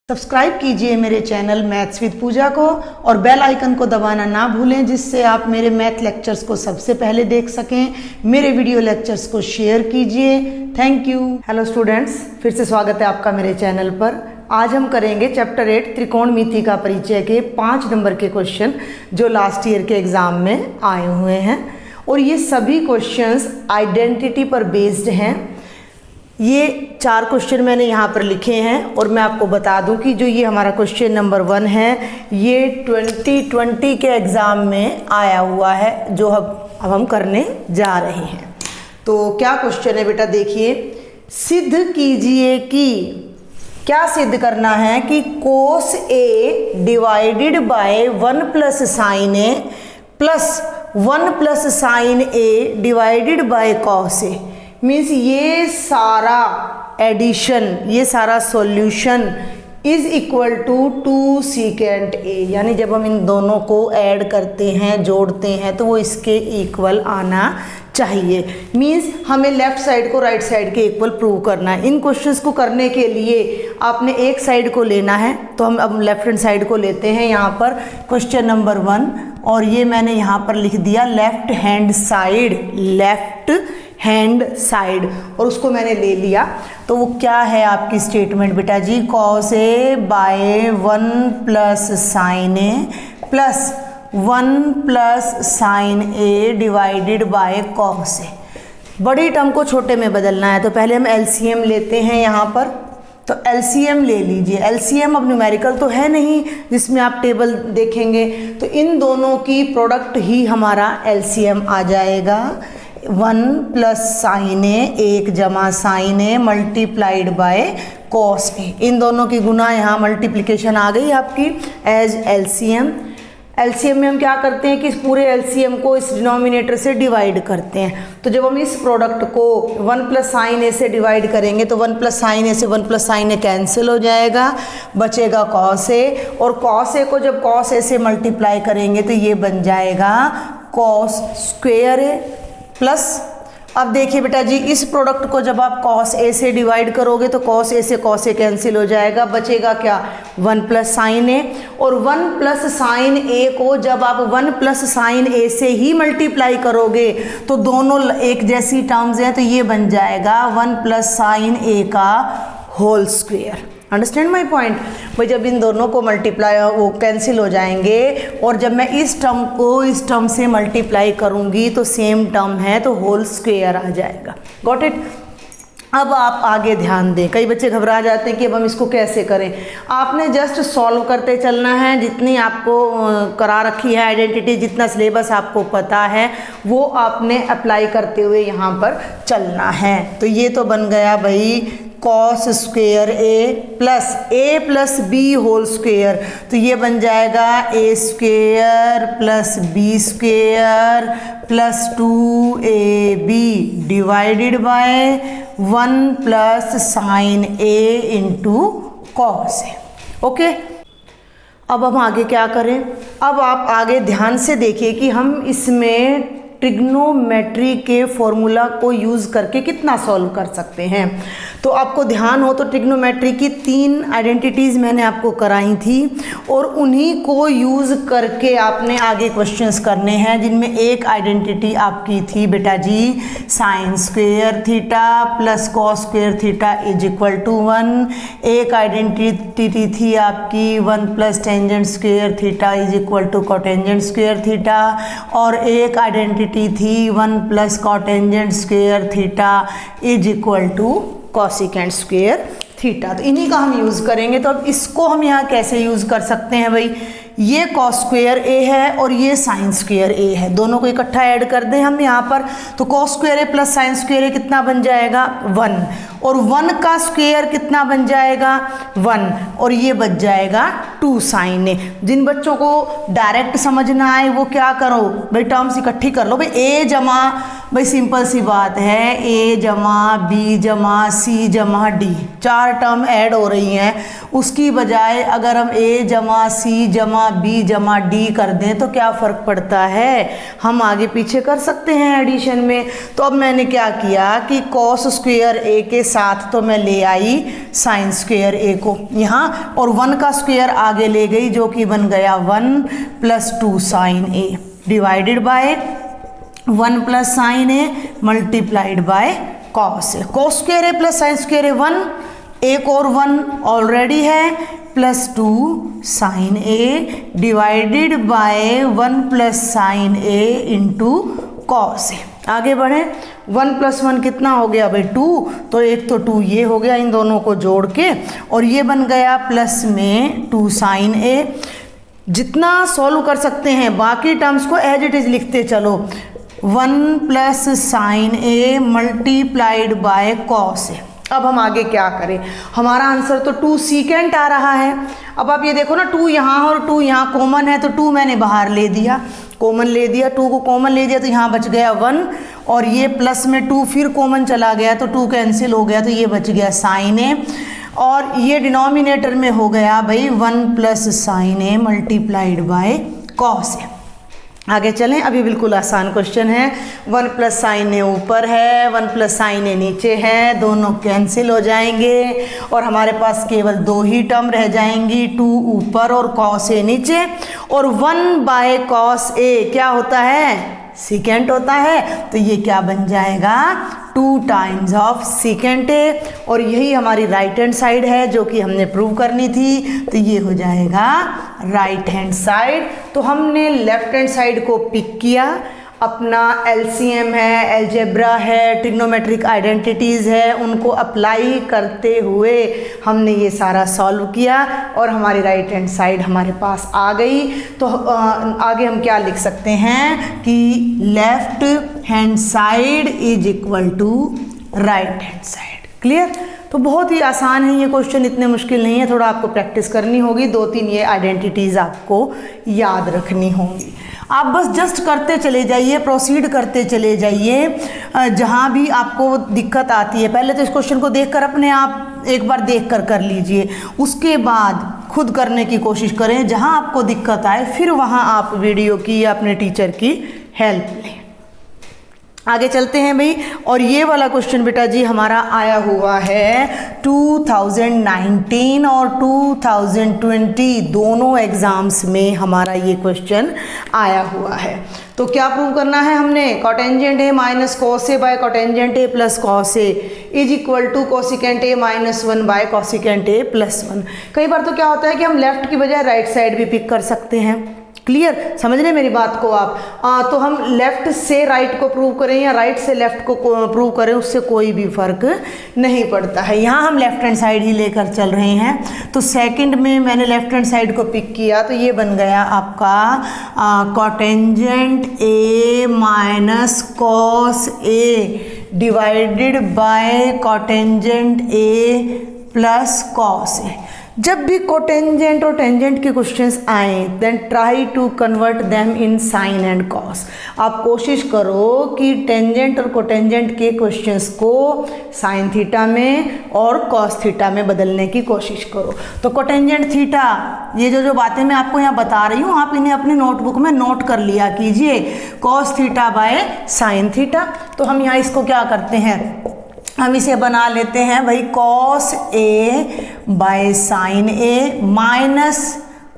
Subscribe कीजिए मेरे channel maths with पूजा को और बेल आइकन को दबाना ना भूलें, जिससे आप मेरे मैथ लेक्चर्स को सबसे पहले देख सकें। मेरे वीडियो लेक्चर्स को शेयर कीजिए। Thank you. हेलो स्टूडेंट्स, फिर से स्वागत है आपका मेरे चैनल पर। आज हम करेंगे चैप्टर 8 त्रिकोणमिति का परिचय के 5 नंबर के क्वेश्चन जो लास्ट ईयर के एग्ज़ाम में आए हुए हैं, और ये सभी क्वेश्चंस आइडेंटिटी पर बेस्ड हैं। ये 4 क्वेश्चन मैंने यहाँ पर लिखे हैं और मैं आपको बता दूं कि जो ये हमारा क्वेश्चन नंबर 1 है, ये 2020 के एग्ज़ाम में आया हुआ है, जो अब हम करने जा रहे हैं। तो क्या क्वेश्चन है बेटा, देखिए। सिद्ध कीजिए कि, क्या सिद्ध करना है कि cos A divided by 1 plus sine A plus 1 plus sine A divided by cos A. Means ये सारा एडिशन, ये सारा solution is equal to 2 secant A. यानी जब हम इन दोनों को ऐड करते हैं, जोड़ते हैं, तो वो इसके इक्वल आना चाहिए। मीन्स हमें लेफ्ट साइड को राइट साइड के इक्वल प्रूव करना है। इन क्वेश्चंस को करने के लिए आपने एक साइड को लेना है, तो हम अब लेफ्ट हैंड साइड को लेते हैं। यहाँ पर क्वेश्चन नंबर 1, और ये मैंने यहाँ पर लिख दिया लेफ्ट हैंड साइड, और उसको मैंने ले लिया। तो वो क्या है आपकी स्टेटमेंट बेटा जी, cos A by 1 plus sine A plus 1 plus sine A divided by cos A. बड़ी टर्म को छोटे में बदलना है, तो पहले हम एलसीएम लेते हैं यहाँ पर। तो एलसीएम ले लीजिए। एलसीएम अब न्यूमेरिकल तो है नहीं जिसमें आप टेबल देखेंगे, तो इन दोनों की प्रोडक्ट ही हमारा एलसीएम आ जाएगा। 1 प्लस साइन ए, 1 जमा sine A multiplied by cos A. इन दोनों की गुना यहाँ मल्टीप्लिकेशन आ गई आपकी एज एलसीएम। एलसीएम में हम क्या करते हैं कि इस पूरे एलसीएम को इस डिनोमिनेटर से डिवाइड करते हैं। तो जब हम इस प्रोडक्ट को 1 प्लस साइन ए से डिवाइड करेंगे, तो 1 प्लस साइन ए से 1 प्लस साइन ए कैंसिल हो जाएगा, बचेगा कॉस ए। और कॉस ए को जब कॉस ए से मल्टीप्लाई करेंगे तो ये बन जाएगा कॉस स्क्वेयर ए प्लस। अब देखिए बेटा जी, इस प्रोडक्ट को जब आप कॉस ए से डिवाइड करोगे तो कॉस ए से कॉस ए कैंसिल हो जाएगा, बचेगा क्या 1 प्लस साइन ए। और 1 प्लस साइन ए को जब आप 1 प्लस साइन ए से ही मल्टीप्लाई करोगे तो दोनों एक जैसी टर्म्स हैं, तो ये बन जाएगा 1 प्लस साइन ए का whole square. Understand my point. भाई जब इन दोनों को मल्टीप्लाई, वो कैंसिल हो जाएंगे, और जब मैं इस टर्म को इस टर्म से मल्टीप्लाई करूंगी तो सेम टर्म है, तो होल स्क्वेयर आ जाएगा। Got it. अब आप आगे ध्यान दें। कई बच्चे घबरा जाते हैं कि अब हम इसको कैसे करें। आपने जस्ट सॉल्व करते चलना है। जितनी आपको करा रखी है आइडेंटिटी, जितना सिलेबस आपको पता है, वो आपने अप्लाई करते हुए यहाँ पर चलना है। तो ये तो बन गया भाई cos square A plus B whole square. तो ये बन जाएगा A square plus B square plus 2ab divided by 1 plus sine A into cos A. Okay. अब हम आगे क्या करें। अब आप आगे ध्यान से देखिए कि हम इसमें ट्रिग्नोमेट्री के फॉर्मूला को यूज़ करके कितना सॉल्व कर सकते हैं। तो आपको ध्यान हो तो ट्रिग्नोमेट्री की 3 आइडेंटिटीज़ मैंने आपको कराई थी, और उन्हीं को यूज़ करके आपने आगे क्वेश्चंस करने हैं, जिनमें एक आइडेंटिटी आपकी थी बेटा जी sine square theta plus cos square theta is equal to 1। एक आइडेंटिटी थी आपकी 1 plus tangent square theta is equal to cotangent square theta, और एक आइडेंटिटी थी 1 plus cotangent square theta is equal to cosecant square theta. तो इन्हीं का हम यूज़ करेंगे। तो अब इसको हम यहाँ कैसे यूज़ कर सकते हैं भाई। ये कॉस स्क्वेयर ए है और ये साइन स्क्वेयर ए है, दोनों को इकट्ठा ऐड कर दें हम यहाँ पर। तो cos square A plus sine square ए कितना बन जाएगा 1, और 1 का स्क्वेयर कितना बन जाएगा 1, और ये बच जाएगा 2 साइन ए। जिन बच्चों को डायरेक्ट समझना आए वो क्या करो भाई, टर्म्स इकट्ठी कर लो भाई। ए जमा भाई सिंपल सी बात है, ए जमा बी जमा सी जमा डी, 4 टर्म ऐड हो रही हैं। उसकी बजाय अगर हम ए जमा सी जमा बी जमा डी कर दें तो क्या फ़र्क पड़ता है, हम आगे पीछे कर सकते हैं एडिशन में। तो अब मैंने क्या किया कि कॉस स्क्वायर ए के साथ तो मैं ले आई साइन स्क्वायर ए को यहाँ, और 1 का स्क्वायर आगे ले गई जो कि बन गया 1 + 2 sine A divided by 1 + sine A multiplied by cos A. Cos square A plus sine square A 1, एक और 1 ऑलरेडी है, +2 sine A divided by 1 + sine A into cos A. आगे बढ़े, 1 + 1 कितना हो गया भाई 2, तो एक तो 2 ये हो गया इन दोनों को जोड़ के, और ये बन गया प्लस में 2 साइन ए। जितना सॉल्व कर सकते हैं बाकी टर्म्स को एज इट इज़ लिखते चलो, 1 + sine A multiplied by cos A. अब हम आगे क्या करें, हमारा आंसर तो 2 सीकेंट आ रहा है। अब आप ये देखो ना, 2 यहाँ और 2 यहाँ कॉमन है, तो 2 मैंने बाहर ले दिया, कॉमन ले दिया, 2 को कॉमन ले दिया तो यहाँ बच गया 1, और ये प्लस में 2 फिर कॉमन चला गया तो 2 कैंसिल हो गया, तो ये बच गया साइन ए, और ये डिनोमिनेटर में हो गया भाई 1 + sine A multiplied by cos A. आगे चलें, अभी बिल्कुल आसान क्वेश्चन है। 1 + साइन ए ऊपर है, 1 + साइन ए नीचे है, दोनों कैंसिल हो जाएंगे और हमारे पास केवल 2 ही टर्म रह जाएंगी, 2 ऊपर और कॉस ए नीचे, और 1/cos ए क्या होता है, सीकेंट होता है, तो ये क्या बन जाएगा 2 टाइम्स ऑफ सीकेंट ए, और यही हमारी राइट हैंड साइड है जो कि हमने प्रूव करनी थी, तो ये हो जाएगा राइट हैंड साइड। तो हमने लेफ्ट हैंड साइड को पिक किया, अपना एलसीएम है, अलजेब्रा है, ट्रिग्नोमेट्रिक आइडेंटिटीज़ है, उनको अप्लाई करते हुए हमने ये सारा सॉल्व किया और हमारी राइट हैंड साइड हमारे पास आ गई। तो आगे हम क्या लिख सकते हैं कि left hand side is equal to right hand side. Clear? तो बहुत ही आसान है ये क्वेश्चन, इतने मुश्किल नहीं है, थोड़ा आपको प्रैक्टिस करनी होगी, 2-3 ये आइडेंटिटीज़ आपको याद रखनी होंगी। आप बस जस्ट करते चले जाइए, प्रोसीड करते चले जाइए जहाँ भी आपको दिक्कत आती है। पहले तो इस क्वेश्चन को देखकर अपने आप एक बार देखकर कर लीजिए, उसके बाद खुद करने की कोशिश करें। जहाँ आपको दिक्कत आए फिर वहाँ आप वीडियो की या अपने टीचर की हेल्प लें। आगे चलते हैं भाई, और ये वाला क्वेश्चन बेटा जी हमारा आया हुआ है 2019 और 2020 दोनों एग्जाम्स में हमारा ये क्वेश्चन आया हुआ है। तो क्या प्रूव करना है हमने, cotangent A minus cos A by cotangent A plus cos A is equal to cosecant A minus 1 by cosecant A plus 1। कई बार तो क्या होता है कि हम लेफ्ट की बजाय राइट साइड भी पिक कर सकते हैं। क्लियर? समझ रहे मेरी बात को आप? तो हम लेफ्ट से राइट को प्रूव करें या राइट से लेफ्ट को प्रूव करें, उससे कोई भी फर्क नहीं पड़ता है। यहाँ हम लेफ्ट हैंड साइड ही लेकर चल रहे हैं। तो सेकंड में मैंने लेफ्ट हैंड साइड को पिक किया, तो ये बन गया आपका cotangent A minus cos A divided by cotangent A plus cos A. जब भी कोटेंजेंट और टेंजेंट के क्वेश्चंस आए then try to convert them in sine and cos. आप कोशिश करो कि टेंजेंट और कोटेंजेंट के क्वेश्चंस को साइन थीटा में और कॉस थीटा में बदलने की कोशिश करो। तो कोटेंजेंट थीटा, ये जो बातें मैं आपको यहाँ बता रही हूँ आप इन्हें अपनी नोटबुक में नोट कर लिया कीजिए। Cos theta by sine theta. तो हम यहाँ इसको क्या करते हैं, हम इसे बना लेते हैं भाई cos A by sine A minus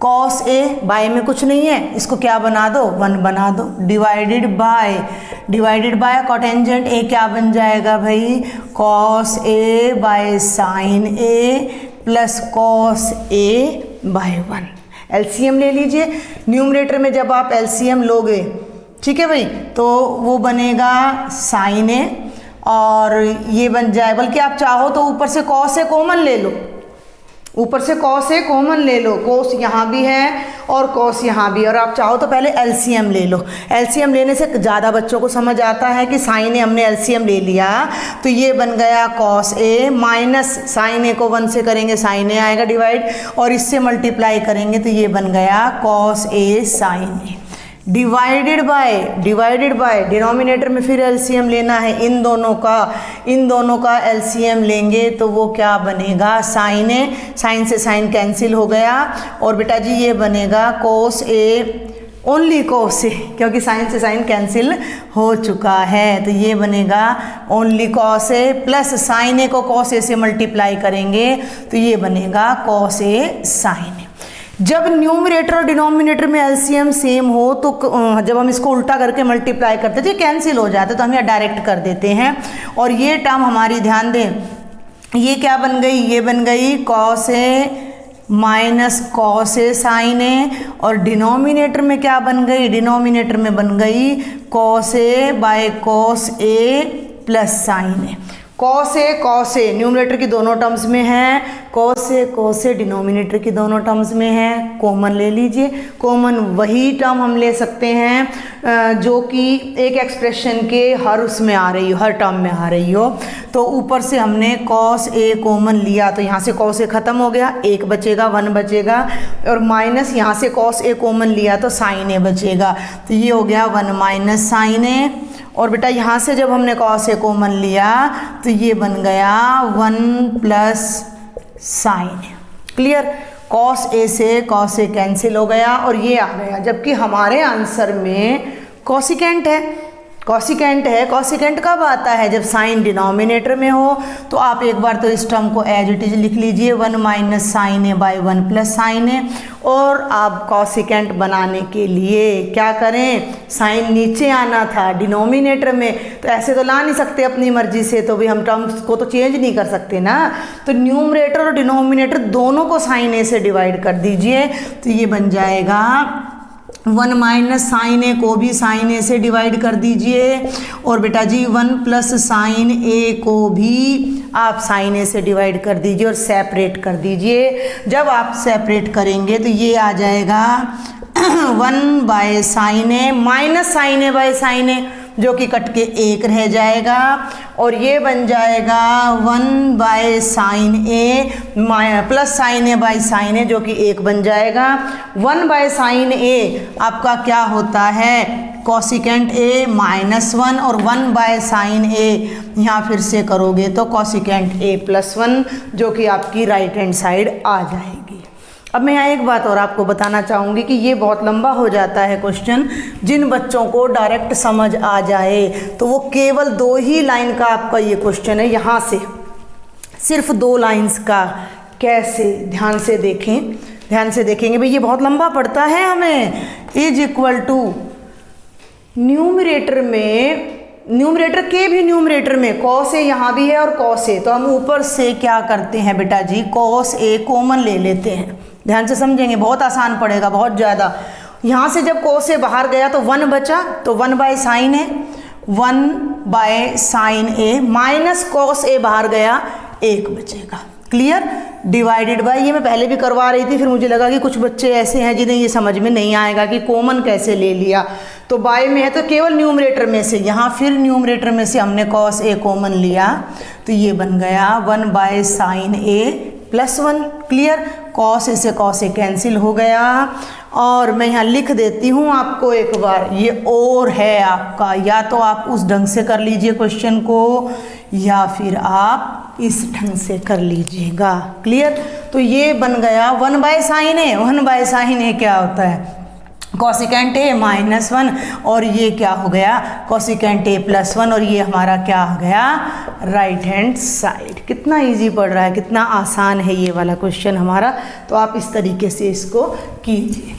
cos A, by में कुछ नहीं है, इसको क्या बना दो 1 बना दो, डिवाइडेड बाय कॉटेंजेंट ए क्या बन जाएगा भाई cos A by sine A plus cos A by 1। LCM ले लीजिए, न्यूमरेटर में जब आप एलसीएम लोगे, ठीक है भाई, तो वो बनेगा साइन ए और ये बन जाए, बल्कि आप चाहो तो ऊपर से कॉस ए कॉमन ले लो, ऊपर से कॉस ए कॉमन ले लो, कॉस यहाँ भी है और कॉस यहाँ भी, और आप चाहो तो पहले एलसीएम ले लो। एलसीएम लेने से ज़्यादा बच्चों को समझ आता है कि साइन ए हमने एलसीएम ले लिया, तो ये बन गया कॉस ए माइनस साइन ए को 1 से करेंगे साइन ए आएगा डिवाइड, और इससे मल्टीप्लाई करेंगे तो ये बन गया cos A sine A. Divided by denominator में फिर एलसीएम लेना है इन दोनों का एलसीएम लेंगे तो वो क्या बनेगा, साइन ए, साइन से साइन कैंसिल हो गया और बेटा जी ये बनेगा cos A, only cos A, क्योंकि साइन से साइन कैंसिल हो चुका है तो ये बनेगा only cos A plus sine ए को कॉस ए से मल्टीप्लाई करेंगे तो ये बनेगा कॉस ए साइन ए। जब न्यूमरेटर और डिनोमिनेटर में एलसीएम सेम हो तो जब हम इसको उल्टा करके मल्टीप्लाई करते थे कैंसिल हो जाते तो हम यहाँ डायरेक्ट कर देते हैं और ये टर्म हमारी ध्यान दें ये क्या बन गई, ये बन गई cos A minus cos A sine A और डिनोमिनेटर में क्या बन गई, डिनोमिनेटर में बन गई cos A bye cos A plus sine A. Cos A numerator की दोनों टर्म्स में है, कॉस ए डिनोमिनेटर की दोनों टर्म्स में है, कॉमन ले लीजिए। कॉमन वही टर्म हम ले सकते हैं जो कि एक एक्सप्रेशन के हर उसमें आ रही हो, हर टर्म में आ रही हो। तो ऊपर से हमने कॉस ए कॉमन लिया तो यहाँ से कॉस ए ख़त्म हो गया, एक बचेगा, 1 बचेगा और माइनस यहाँ से कॉस ए कॉमन लिया तो साइन ए बचेगा तो ये हो गया 1 माइनस साइन ए और बेटा यहाँ से जब हमने कॉस ए कॉमन लिया तो ये बन गया 1 plus sine A. Clear, cos A से कॉस ए कैंसिल हो गया और ये आ गया, जबकि हमारे आंसर में कॉसिकेंट है। कॉसिकेंट कब आता है, जब साइन डिनोमिनेटर में हो। तो आप एक बार तो इस टर्म को एज इट इज लिख लीजिए 1 minus sine A by 1 plus sine A और आप कॉसिकेंट बनाने के लिए क्या करें, साइन नीचे आना था डिनोमिनेटर में तो ऐसे तो ला नहीं सकते अपनी मर्जी से, तो भी हम टर्म्स को तो चेंज नहीं कर सकते ना। तो न्यूमरेटर और डिनोमिनेटर दोनों को साइन ए से डिवाइड कर दीजिए तो ये बन जाएगा 1 माइनस साइन ए को भी साइन ए से डिवाइड कर दीजिए और बेटा जी 1 प्लस साइन ए को भी आप साइन ए से डिवाइड कर दीजिए और सेपरेट कर दीजिए। जब आप सेपरेट करेंगे तो ये आ जाएगा 1 by sine A minus sine A by sine A जो कि कट के 1 रह जाएगा और ये बन जाएगा 1 by sine A plus sine A by sine A जो कि 1 बन जाएगा। 1 बाय साइन ए आपका क्या होता है, कॉसिकेंट ए -1 और 1 बाय साइन ए यहाँ फिर से करोगे तो कॉसिकेंट ए प्लस 1 जो कि आपकी राइट हैंड साइड आ जाएगी। अब मैं यहाँ एक बात और आपको बताना चाहूँगी कि ये बहुत लंबा हो जाता है क्वेश्चन। जिन बच्चों को डायरेक्ट समझ आ जाए तो वो केवल 2 ही लाइन का आपका ये क्वेश्चन है, यहाँ से सिर्फ 2 लाइंस का। कैसे, ध्यान से देखेंगे भाई, ये बहुत लंबा पड़ता है हमें। इज इक्वल टू न्यूमरेटर में कॉस ए यहाँ भी है और कॉस ए, तो हम ऊपर से क्या करते हैं बेटा जी, कॉस ए कॉमन ले लेते हैं। ध्यान से समझेंगे, बहुत आसान पड़ेगा, बहुत ज़्यादा। यहाँ से जब कॉस ए बाहर गया तो 1 बचा तो 1 by sine A, 1 by sine A minus cos A बाहर गया 1 बचेगा। क्लियर, डिवाइडेड बाय, ये मैं पहले भी करवा रही थी, फिर मुझे लगा कि कुछ बच्चे ऐसे हैं जिन्हें ये समझ में नहीं आएगा कि कॉमन कैसे ले लिया। तो बाय में है तो केवल न्यूमरेटर में से, यहाँ फिर न्यूमरेटर में से हमने कॉस ए कॉमन लिया तो ये बन गया 1 by sine A plus 1। Clear, cos A से कॉस ए कैंसिल हो गया और मैं यहाँ लिख देती हूँ आपको एक बार, ये और है आपका, या तो आप उस ढंग से कर लीजिए क्वेश्चन को या फिर आप इस ढंग से कर लीजिएगा। क्लियर, तो ये बन गया 1 by sine A. 1 by sine A क्या होता है, कॉसिकेंट ए -1 और ये क्या हो गया, कॉसिकेंट ए प्लस 1 और ये हमारा क्या हो गया, राइट हैंड साइड। कितना इजी पड़ रहा है, कितना आसान है ये वाला क्वेश्चन हमारा। तो आप इस तरीके से इसको कीजिए।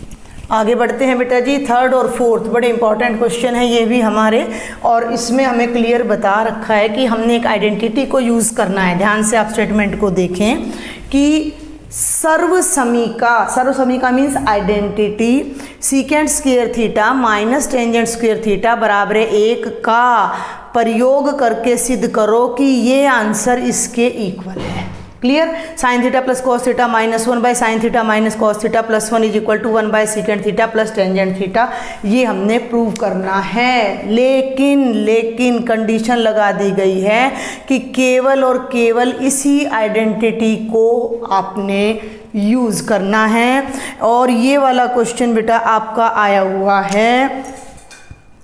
आगे बढ़ते हैं बेटा जी, 3rd और 4th बड़े इंपॉर्टेंट क्वेश्चन है ये भी हमारे, और इसमें हमें क्लियर बता रखा है कि हमने एक आइडेंटिटी को यूज़ करना है। ध्यान से आप स्टेटमेंट को देखें कि सर्वसमीका means identity secant square theta minus tangent square theta बराबर 1 का प्रयोग करके सिद्ध करो कि ये आंसर इसके इक्वल है। Clear, sine theta plus cos theta -1 by sine theta minus cos theta plus 1 is equal to 1 by secant theta plus tangent theta, ये हमने प्रूव करना है। लेकिन कंडीशन लगा दी गई है कि केवल और केवल इसी आइडेंटिटी को आपने यूज़ करना है। और ये वाला क्वेश्चन बेटा आपका आया हुआ है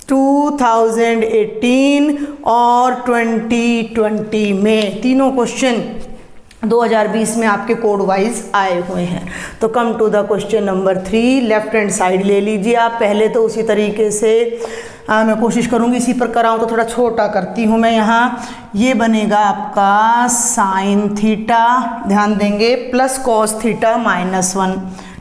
2018 और 2020 में, तीनों क्वेश्चन 2020 में आपके कोड वाइज आए हुए हैं। तो come to the question number 3, left hand side ले लीजिए आप। पहले तो उसी तरीके से मैं कोशिश करूँगी इसी पर कराऊँ, तो थोड़ा छोटा करती हूँ मैं यहाँ। ये बनेगा आपका साइन थीटा, ध्यान देंगे, प्लस कॉस थीटा -1,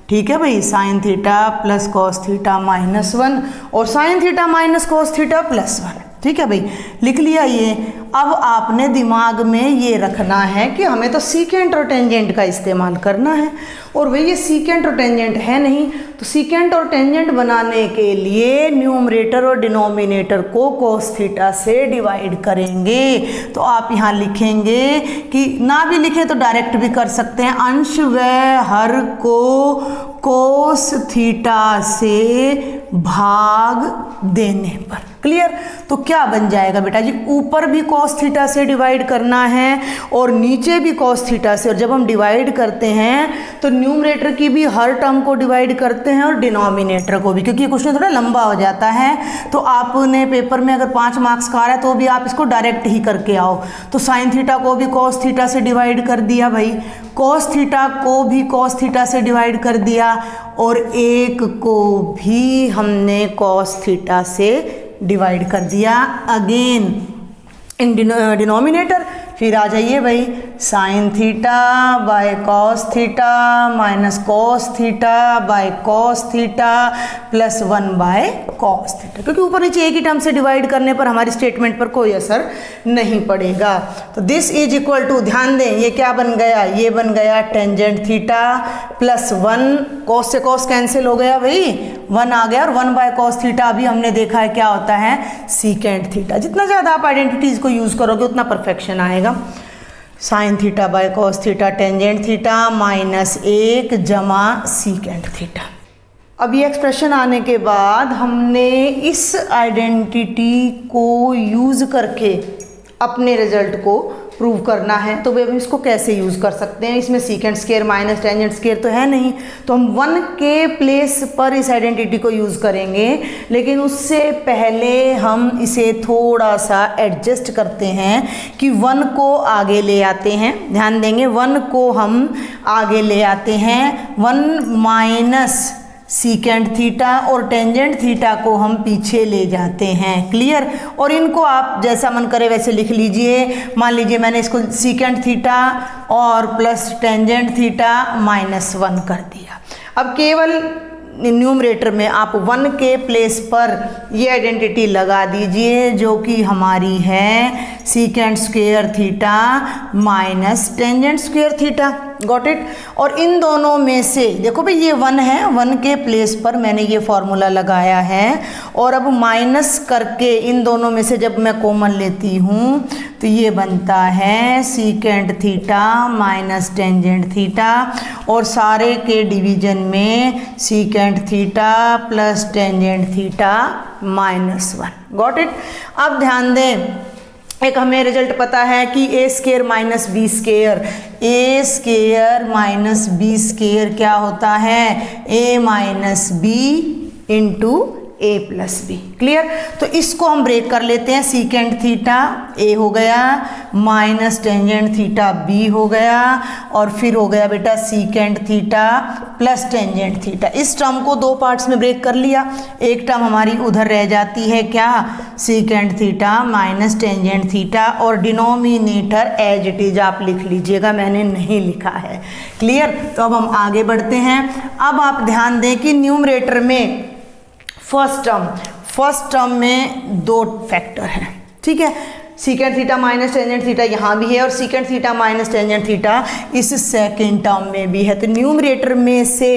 ठीक है भाई, sign theta plus cos theta -1 और sign theta minus cos theta +1, ठीक है भाई, लिख लिया ये। अब आपने दिमाग में ये रखना है कि हमें तो सीकेंट और टेंजेंट का इस्तेमाल करना है, और भाई ये सीकेंट और टेंजेंट है नहीं, तो सीकेंट और टेंजेंट बनाने के लिए न्यूमरेटर और डिनोमिनेटर को कॉस थीटा से डिवाइड करेंगे। तो आप यहाँ लिखेंगे कि ना भी लिखें तो डायरेक्ट भी कर सकते हैं, अंश व हर को कॉस थीटा से भाग देने पर। क्लियर? तो क्या बन जाएगा बेटा जी, ऊपर भी कॉस थीटा से डिवाइड करना है और नीचे भी कॉस थीटा से, और जब हम डिवाइड करते हैं तो न्यूमरेटर की भी हर टर्म को डिवाइड करते हैं और डिनोमिनेटर को भी, क्योंकि ये क्वेश्चन थोड़ा लंबा हो जाता है। तो आपने पेपर में अगर 5 मार्क्स का आ रहा है तो भी आप इसको डायरेक्ट ही करके आओ। तो साइन थीटा को भी कॉस थीटा से डिवाइड कर दिया भाई, कॉस थीटा को भी कॉस थीटा से डिवाइड कर दिया, और एक को भी हमने कॉस थीटा से डिवाइड कर दिया अगेन इन डिनोमिनेटर। फिर आ जाइए भाई, sine theta by cos theta minus cos theta by cos theta +1 by cos theta, क्योंकि ऊपर नीचे एक ही टर्म से डिवाइड करने पर हमारी स्टेटमेंट पर कोई असर नहीं पड़ेगा। तो दिस इज इक्वल टू, ध्यान दें ये क्या बन गया, ये बन गया टेंजेंट थीटा +1, कॉस से कॉस कैंसिल हो गया भाई, 1 आ गया, और 1 बाय कॉस थीटा अभी हमने देखा है क्या होता है, सीकेंट थीटा। जितना ज़्यादा आप आइडेंटिटीज़ को यूज़ करोगे उतना परफेक्शन आएगा। Sine theta by cos theta tangent theta -1 जमा सीकेंट थीटा। अब ये एक्सप्रेशन आने के बाद हमने इस आइडेंटिटी को यूज़ करके अपने रिजल्ट को प्रूव करना है। तो वे हम इसको कैसे यूज़ कर सकते हैं, इसमें secant square minus tangent square तो है नहीं, तो हम 1 के प्लेस पर इस आइडेंटिटी को यूज़ करेंगे, लेकिन उससे पहले हम इसे थोड़ा सा एडजस्ट करते हैं कि 1 को आगे ले आते हैं। ध्यान देंगे, 1 को हम आगे ले आते हैं, 1 माइनस सीकेंट थीटा, और टेंजेंट थीटा को हम पीछे ले जाते हैं। क्लियर? और इनको आप जैसा मन करे वैसे लिख लीजिए। मान लीजिए मैंने इसको सीकेंट थीटा और प्लस टेंजेंट थीटा -1 कर दिया। अब केवल न्यूमरेटर में आप 1 के प्लेस पर ये आइडेंटिटी लगा दीजिए, जो कि हमारी है secant square theta minus tangent square theta. Got it? और इन दोनों में से देखो भाई ये 1 है, 1 के प्लेस पर मैंने ये फॉर्मूला लगाया है, और अब माइनस करके इन दोनों में से जब मैं कॉमन लेती हूँ तो ये बनता है secant theta minus tangent theta, और सारे के डिवीजन में secant theta plus tangent theta -1। Got it? अब ध्यान दें, एक हमें रिजल्ट पता है कि a square minus B square, a square minus B square क्या होता है, a minus B into a plus B. Clear? तो इसको हम ब्रेक कर लेते हैं, सीकेंट थीटा a हो गया माइनस टेंजेंट थीटा b हो गया, और फिर हो गया बेटा secant theta plus tangent theta. इस टर्म को 2 पार्ट्स में ब्रेक कर लिया, एक टर्म हमारी उधर रह जाती है क्या, secant theta minus tangent theta, और डिनोमिनेटर एज इट इज आप लिख लीजिएगा, मैंने नहीं लिखा है। क्लियर? तो अब हम आगे बढ़ते हैं। अब आप ध्यान दें कि न्यूमरेटर में फर्स्ट टर्म में 2 फैक्टर हैं, ठीक है, secant theta minus tangent theta यहाँ भी है, और secant theta minus tangent theta इस सेकेंड टर्म में भी है। तो न्यूमरेटर में से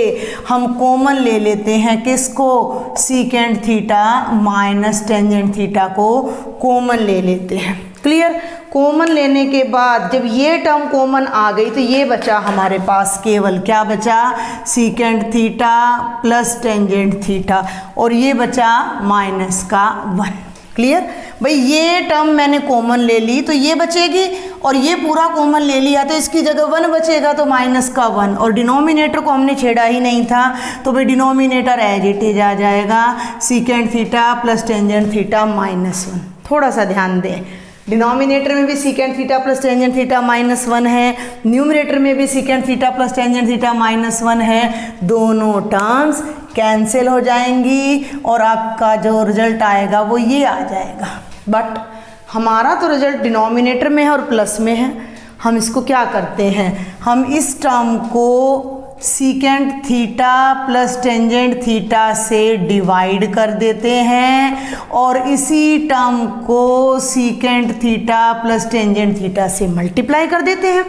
हम कॉमन ले लेते हैं किसको, secant theta minus tangent theta को कॉमन ले लेते हैं। क्लियर? कॉमन लेने के बाद जब ये टर्म कॉमन आ गई तो ये बचा हमारे पास केवल क्या बचा, secant theta plus tangent theta, और ये बचा -1। क्लियर भाई, ये टर्म मैंने कॉमन ले ली तो ये बचेगी, और ये पूरा कॉमन ले लिया तो इसकी जगह 1 बचेगा, तो माइनस का 1, और डिनोमिनेटर को हमने छेड़ा ही नहीं था तो भाई डिनोमिनेटर एज इट इज आ जाएगा secant theta plus tangent theta -1। थोड़ा सा ध्यान दें, डिनोमिनेटर में भी secant theta plus tangent theta -1 है, न्यूमरेटर में भी secant theta plus tangent theta -1 है, दोनों टर्म्स कैंसिल हो जाएंगी और आपका जो रिजल्ट आएगा वो ये आ जाएगा। बट हमारा तो रिजल्ट डिनोमिनेटर में है और प्लस में है, हम इसको क्या करते हैं, हम इस टर्म को secant theta plus tangent theta से डिवाइड कर देते हैं और इसी टर्म को secant theta plus tangent theta से मल्टीप्लाई कर देते हैं,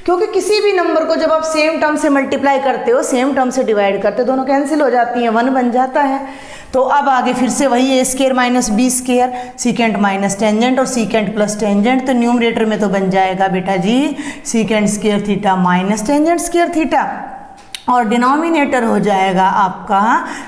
क्योंकि किसी भी नंबर को जब आप सेम टर्म से मल्टीप्लाई करते हो, सेम टर्म से डिवाइड करते हो, दोनों कैंसिल हो जाती हैं, 1 बन जाता है। तो अब आगे फिर से वही a square minus b square, secant minus tangent और सीकेंट प्लस टेंजेंट, तो न्यूमरेटर में तो बन जाएगा बेटा जी secant square theta minus tangent square theta, और डिनोमिनेटर हो जाएगा आपका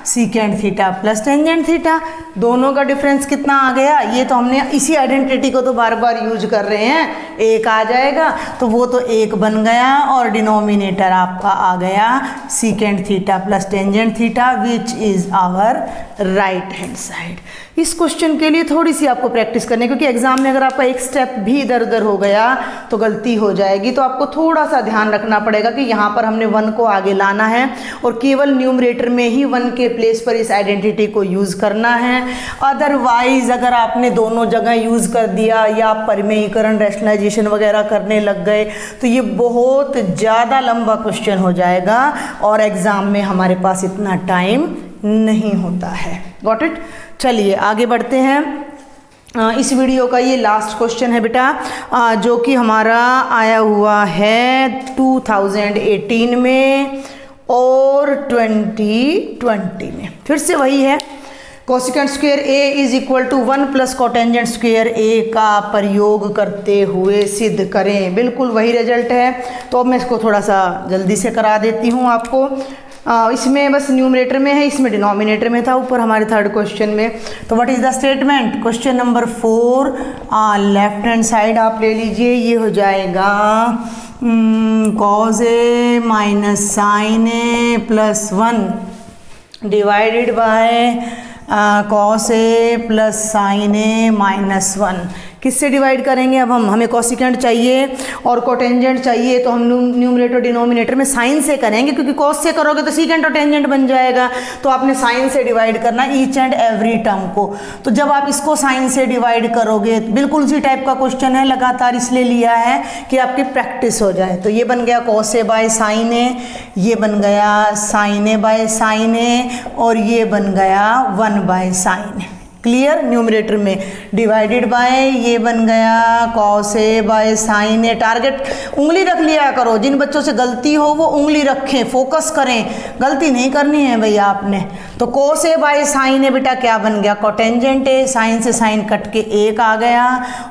secant theta plus tangent theta. दोनों का डिफरेंस कितना आ गया, ये तो हमने इसी आइडेंटिटी को तो बार बार यूज कर रहे हैं, 1 आ जाएगा तो वो तो 1 बन गया, और डिनोमिनेटर आपका आ गया secant theta plus tangent theta which is our right hand side. इस क्वेश्चन के लिए थोड़ी सी आपको प्रैक्टिस करनी है, क्योंकि एग्जाम में अगर आपका एक स्टेप भी इधर उधर हो गया तो गलती हो जाएगी, तो आपको थोड़ा सा ध्यान रखना पड़ेगा कि यहाँ पर हमने 1 को आगे लाना है और केवल न्यूमरेटर में ही 1 के प्लेस पर इस आइडेंटिटी को यूज़ करना है। अदरवाइज अगर आपने दोनों जगह यूज़ कर दिया या आप परिमेयीकरण रैशनलाइजेशन वगैरह करने लग गए तो ये बहुत ज़्यादा लंबा क्वेश्चन हो जाएगा और एग्ज़ाम में हमारे पास इतना टाइम नहीं होता है। Got it. चलिए आगे बढ़ते हैं। इस वीडियो का ये लास्ट क्वेश्चन है बेटा, जो कि हमारा आया हुआ है 2018 में और 2020 में। फिर से वही है, cosecant square A is equal to 1 plus cotangent square A का प्रयोग करते हुए सिद्ध करें। बिल्कुल वही रिजल्ट है, तो अब मैं इसको थोड़ा सा जल्दी से करा देती हूँ आपको। इसमें बस न्यूमरेटर में है, इसमें डिनोमिनेटर में था ऊपर हमारे थर्ड क्वेश्चन में। तो what is the statement, question number 4 left hand side आप ले लीजिए, ये हो जाएगा cos A minus sine A plus 1 divided by cos A plus sine A minus 1। किससे डिवाइड करेंगे, अब हमें कोसिकेंट चाहिए और कोटेंजेंट चाहिए, तो हम न्यूमरेटर डिनोमिनेटर में साइन से करेंगे, क्योंकि कॉस से करोगे तो सीकेंट और टेंजेंट बन जाएगा, तो आपने साइन से डिवाइड करना ईच एंड एवरी टर्म को। तो जब आप इसको साइन से डिवाइड करोगे, बिल्कुल उसी टाइप का क्वेश्चन है, लगातार इसलिए लिया है कि आपकी प्रैक्टिस हो जाए। तो ये बन गया कॉस ए बाय साइन ए, ये बन गया sign A by sine A, और ये बन गया 1 by sine A. Clear. Numerator में डिवाइडेड बाय ये बन गया cos A by sine A. Target उंगली रख लिया करो, जिन बच्चों से गलती हो वो उंगली रखें, फोकस करें, गलती नहीं करनी है भैया आपने। तो कॉस ए बाय साइन ए बेटा क्या बन गया, कोटेंजेंट ए, साइन से साइन कट के 1 आ गया,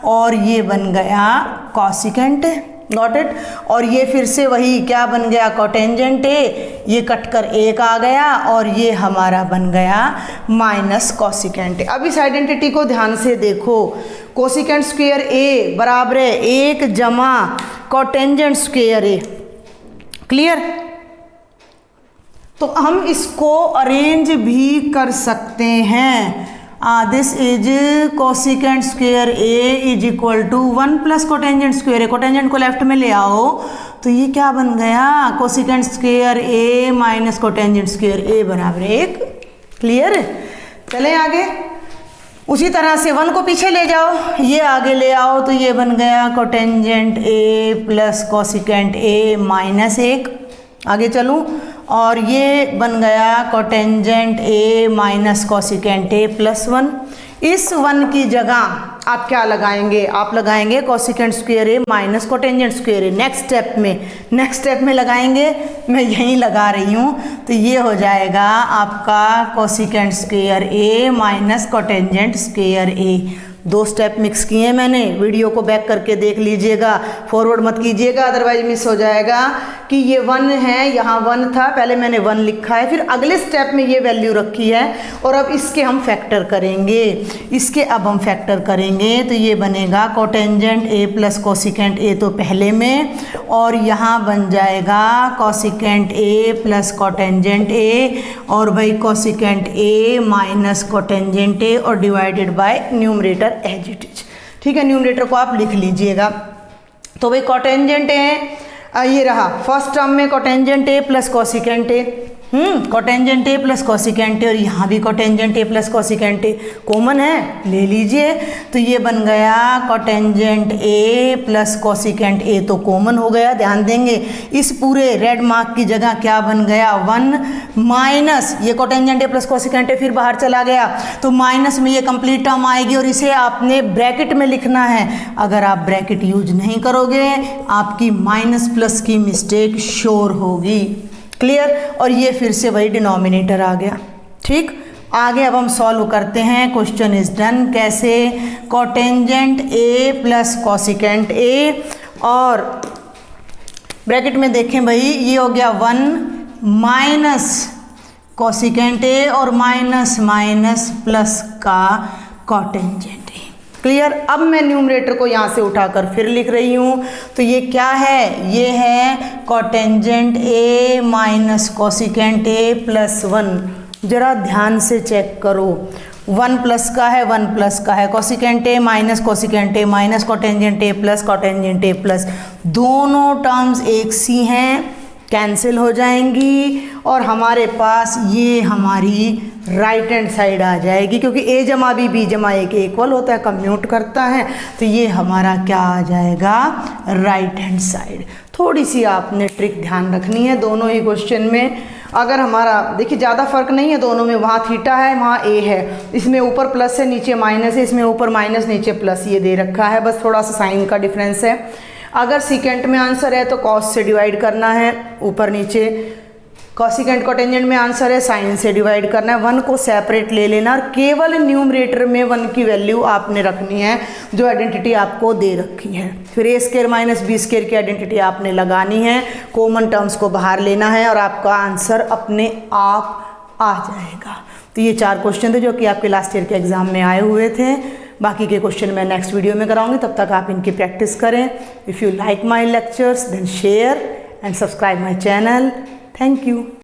और ये बन गया कोसिकेंट ए। Got it. और ये फिर से वही क्या बन गया, कोटेंजेंट ए, ये कटकर 1 आ गया, और ये हमारा बन गया माइनस कोसिकेंट ए। अब इस आइडेंटिटी को ध्यान से देखो, कोसिकेंट स्क्वायर ए बराबर है 1 जमा कोटेंजेंट स्क्वायर ए। क्लियर। तो हम इसको अरेंज भी कर सकते हैं। This is cosecant square A is equal to 1 plus cotangent square A. Cotangent को लेफ्ट में ले आओ तो ये क्या बन गया, cosecant square A minus cotangent square A बराबर 1। क्लियर। चलें आगे। उसी तरह से 1 को पीछे ले जाओ, ये आगे ले आओ, तो ये बन गया cotangent A plus cosecant A minus 1। आगे चलूँ, और ये बन गया cotangent A minus cosecant A plus 1। इस 1 की जगह आप क्या लगाएंगे, आप लगाएंगे cosecant square A minus cotangent square A. Next step में लगाएंगे, मैं यहीं लगा रही हूँ, तो ये हो जाएगा आपका cosecant square A minus cotangent square A. 2 step mix किए हैं मैंने, वीडियो को बैक करके देख लीजिएगा, फॉरवर्ड मत कीजिएगा अदरवाइज मिस हो जाएगा कि ये 1 है, यहाँ 1 था, पहले मैंने 1 लिखा है, फिर अगले स्टेप में ये वैल्यू रखी है और अब इसके हम फैक्टर करेंगे। इसके अब हम फैक्टर करेंगे तो ये बनेगा cotangent A plus cosecant A तो पहले में, और यहाँ बन जाएगा cosecant A plus cotangent A, और भाई cosecant A minus cotangent A और divided by numerator as it is. ठीक है, न्यूमरेटर को आप लिख लीजिएगा। तो भाई कोटेंजेंट ए ये रहा, फर्स्ट टर्म में cotangent A plus cosecant A, cotangent A plus cosecant A, और यहाँ भी cotangent A plus cosecant A common है, ले लीजिए। तो ये बन गया cotangent A plus cosecant A तो कॉमन हो गया, ध्यान देंगे इस पूरे रेड मार्क की जगह क्या बन गया 1 माइनस ये कोटेंजेंट ए प्लस कोसिकेंट ए फिर बाहर चला गया तो माइनस में ये कंप्लीट टर्म आएगी और इसे आपने ब्रैकेट में लिखना है। अगर आप ब्रैकेट यूज नहीं करोगे आपकी माइनस प्लस की मिस्टेक श्योर होगी। क्लियर, और ये फिर से वही डिनोमिनेटर आ गया। ठीक, आगे अब हम सॉल्व करते हैं। Question is done. कैसे? Cotangent A plus cosecant A, और ब्रैकेट में देखें भाई ये हो गया 1 माइनस कोसिकेंट ए और माइनस माइनस प्लस का कोटेंजेंट ए। क्लियर, अब मैं न्यूमरेटर को यहाँ से उठाकर फिर लिख रही हूँ। तो ये क्या है? ये है cotangent A minus cosecant A plus 1। जरा ध्यान से चेक करो, 1 प्लस का है 1 प्लस का है, cosecant A minus cosecant A minus cotangent A plus cotangent A plus, दोनों टर्म्स एक सी हैं, कैंसिल हो जाएंगी और हमारे पास ये हमारी राइट हैंड साइड आ जाएगी, क्योंकि a जमा b जमा a के इक्वल होता है, कम्यूट करता है। तो ये हमारा क्या आ जाएगा? Right hand side. थोड़ी सी आपने ट्रिक ध्यान रखनी है दोनों ही क्वेश्चन में। अगर हमारा देखिए ज़्यादा फर्क नहीं है दोनों में, वहाँ थीटा है वहाँ a है, इसमें ऊपर प्लस है नीचे माइनस है, इसमें ऊपर माइनस नीचे प्लस ये दे रखा है, बस थोड़ा सा साइन का डिफरेंस है। अगर सीकेंट में आंसर है तो कॉस से डिवाइड करना है ऊपर नीचे, कोसिकेंट कोटेंजेंट में आंसर है साइन से डिवाइड करना है। 1 को सेपरेट ले लेना और केवल न्यूमरेटर में 1 की वैल्यू आपने रखनी है जो आइडेंटिटी आपको दे रखी है। फिर a square minus b square की आइडेंटिटी आपने लगानी है, कॉमन टर्म्स को बाहर लेना है और आपका आंसर अपने आप आ जाएगा। तो ये 4 क्वेश्चन थे जो कि आपके लास्ट ईयर के एग्जाम में आए हुए थे। बाकी के क्वेश्चन मैं नेक्स्ट वीडियो में कराऊंगी, तब तक आप इनकी प्रैक्टिस करें। If you like my lectures then share and subscribe my channel. Thank you.